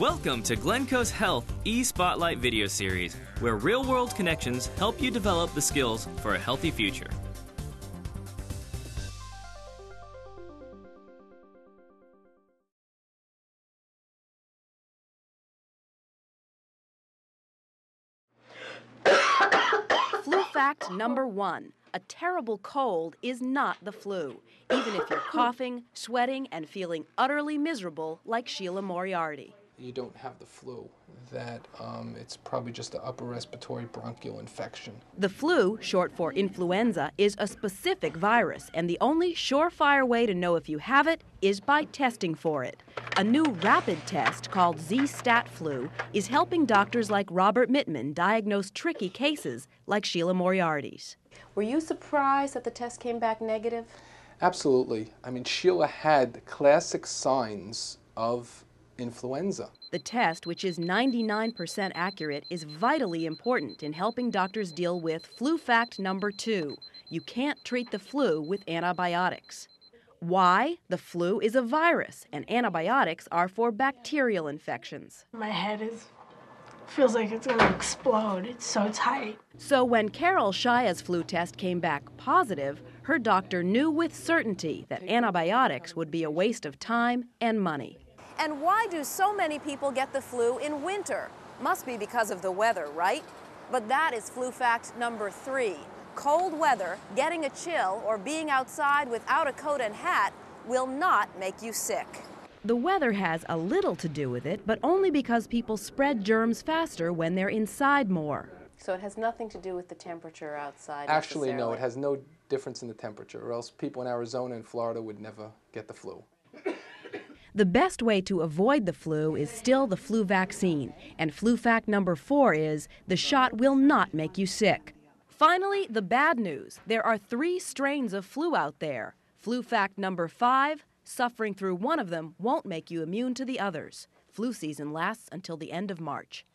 Welcome to Glencoe's Health e-Spotlight video series, where real-world connections help you develop the skills for a healthy future. Flu fact number 1. A terrible cold is not the flu, even if you're coughing, sweating, and feeling utterly miserable like Sheila Moriarty. You don't have the flu, that it's probably just an upper respiratory bronchial infection. The flu, short for influenza, is a specific virus, and the only surefire way to know if you have it is by testing for it. A new rapid test called Z-Stat Flu is helping doctors like Robert Mittman diagnose tricky cases like Sheila Moriarty's. Were you surprised that the test came back negative? Absolutely. I mean, Sheila had classic signs of influenza. The test, which is 99% accurate, is vitally important in helping doctors deal with flu fact number 2. You can't treat the flu with antibiotics. Why? The flu is a virus, and antibiotics are for bacterial infections. My head feels like it's going to explode. It's so tight. So when Carol Shia's flu test came back positive, her doctor knew with certainty that antibiotics would be a waste of time and money. And why do so many people get the flu in winter? Must be because of the weather, right? But that is flu fact number 3. Cold weather, getting a chill, or being outside without a coat and hat will not make you sick. The weather has a little to do with it, but only because people spread germs faster when they're inside more. So it has nothing to do with the temperature outside? Actually, no, it has no difference in the temperature, or else people in Arizona and Florida would never get the flu. The best way to avoid the flu is still the flu vaccine, and flu fact number 4 is the shot will not make you sick. Finally, the bad news. There are 3 strains of flu out there. Flu fact number 5, suffering through one of them won't make you immune to the others. Flu season lasts until the end of March.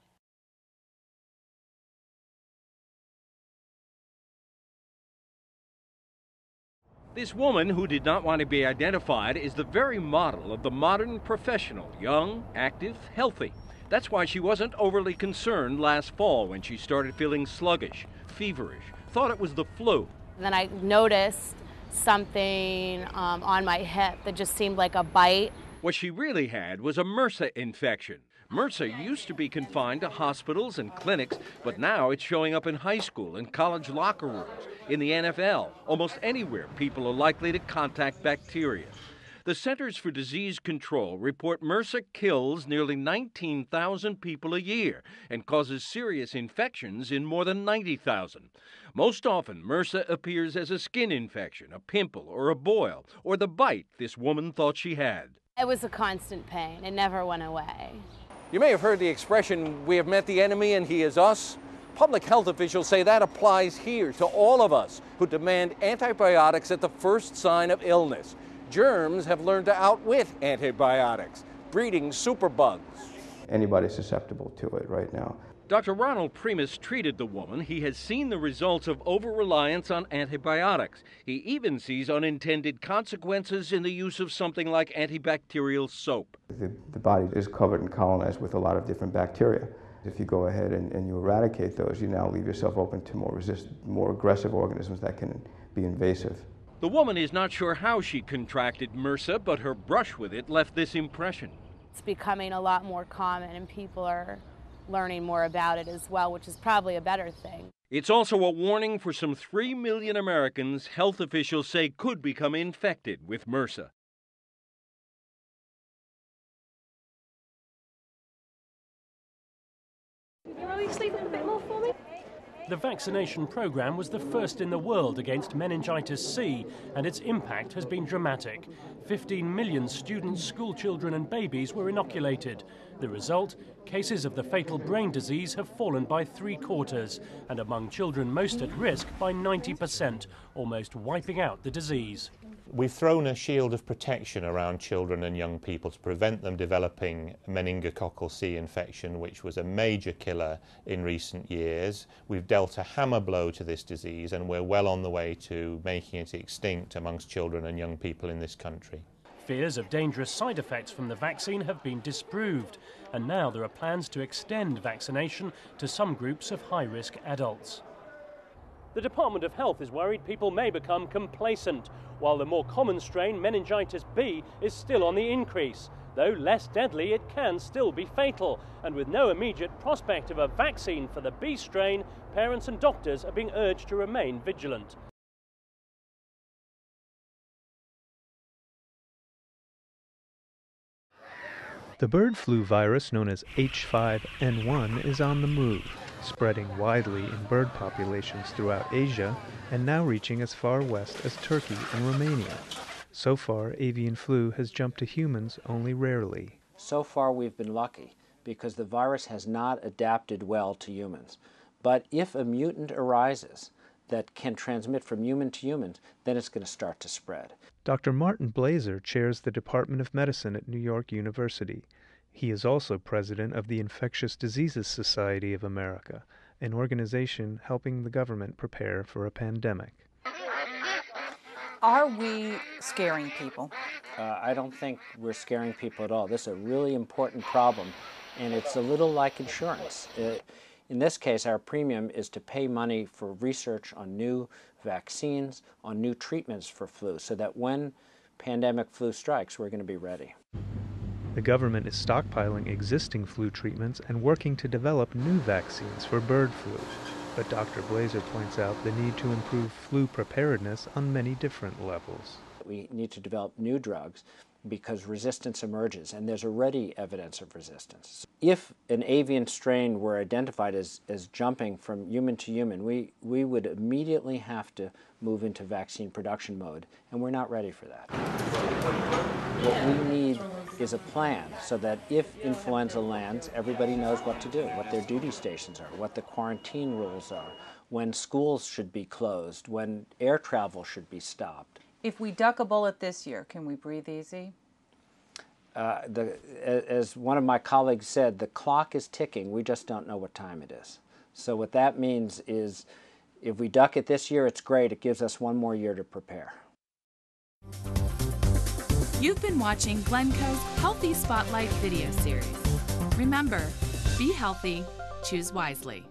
This woman, who did not want to be identified, is the very model of the modern professional, young, active, healthy. That's why she wasn't overly concerned last fall when she started feeling sluggish, feverish, thought it was the flu. Then I noticed something on my hip that just seemed like a bite. What she really had was a MRSA infection. MRSA used to be confined to hospitals and clinics, but now it's showing up in high school and college locker rooms, in the NFL, almost anywhere people are likely to contact bacteria. The Centers for Disease Control report MRSA kills nearly 19,000 people a year and causes serious infections in more than 90,000. Most often, MRSA appears as a skin infection, a pimple, or a boil, or the bite this woman thought she had. It was a constant pain. It never went away. You may have heard the expression, "We have met the enemy and he is us." Public health officials say that applies here to all of us who demand antibiotics at the first sign of illness. Germs have learned to outwit antibiotics, breeding superbugs. Anybody's susceptible to it right now. Dr. Ronald Primus treated the woman. He has seen the results of over-reliance on antibiotics. He even sees unintended consequences in the use of something like antibacterial soap. The body is covered and colonized with a lot of different bacteria. If you go ahead and you eradicate those, you now leave yourself open to more aggressive organisms that can be invasive. The woman is not sure how she contracted MRSA, but her brush with it left this impression. It's becoming a lot more common, and people are learning more about it as well, which is probably a better thing. It's also a warning for some 3 million Americans health officials say could become infected with MRSA. The vaccination program was the first in the world against meningitis C, and its impact has been dramatic. 15 million students, school children and babies were inoculated. The result? Cases of the fatal brain disease have fallen by 3/4, and among children most at risk by 90%, almost wiping out the disease. We've thrown a shield of protection around children and young people to prevent them developing meningococcal C infection, which was a major killer in recent years. We've dealt a hammer blow to this disease, and we're well on the way to making it extinct amongst children and young people in this country. Fears of dangerous side effects from the vaccine have been disproved, and now there are plans to extend vaccination to some groups of high-risk adults. The Department of Health is worried people may become complacent, while the more common strain, meningitis B, is still on the increase. Though less deadly, it can still be fatal, and with no immediate prospect of a vaccine for the B strain, parents and doctors are being urged to remain vigilant. The bird flu virus known as H5N1 is on the move, spreading widely in bird populations throughout Asia and now reaching as far west as Turkey and Romania. So far, avian flu has jumped to humans only rarely. So far we've been lucky because the virus has not adapted well to humans. But if a mutant arises that can transmit from human to human, then it's going to start to spread. Dr. Martin Blaser chairs the Department of Medicine at New York University. He is also president of the Infectious Diseases Society of America, an organization helping the government prepare for a pandemic. Are we scaring people? I don't think we're scaring people at all. This is a really important problem, and it's a little like insurance. In this case, our premium is to pay money for research on new vaccines, on new treatments for flu, so that when pandemic flu strikes, we're going to be ready. The government is stockpiling existing flu treatments and working to develop new vaccines for bird flu. But Dr. Blaser points out the need to improve flu preparedness on many different levels. We need to develop new drugs because resistance emerges, and there's already evidence of resistance. If an avian strain were identified as jumping from human to human, we would immediately have to move into vaccine production mode, and we're not ready for that. What we need is a plan so that if influenza lands, everybody knows what to do, what their duty stations are, what the quarantine rules are, when schools should be closed, when air travel should be stopped. If we duck a bullet this year, can we breathe easy? As one of my colleagues said, the clock is ticking, we just don't know what time it is. So what that means is if we duck it this year, it's great, it gives us one more year to prepare. You've been watching Glencoe's Healthy Spotlight video series. Remember, be healthy, choose wisely.